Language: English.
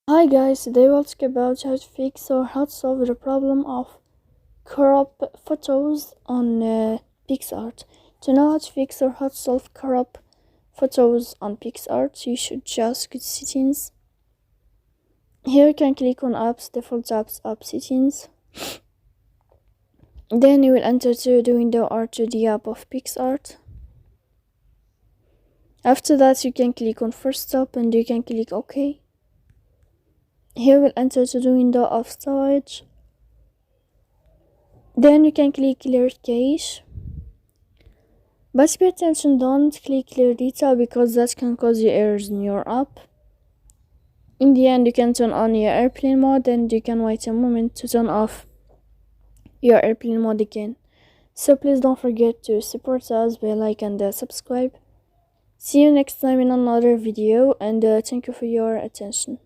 Hi guys, today we'll talk about how to fix or how to solve the problem of crop photos on Picsart. To know how to fix or how to solve crop photos on Picsart, you should just go to settings. Here you can click on apps, default apps, app settings. Then you will enter to the window or to the app of Picsart. After that you can click on first stop and you can click OK. Here we'll enter to the window of storage. Then you can click clear cache. But pay attention, don't click clear data because that can cause you errors in your app. In the end, you can turn on your airplane mode and you can wait a moment to turn off your airplane mode again. So please don't forget to support us by like and subscribe. See you next time in another video and thank you for your attention.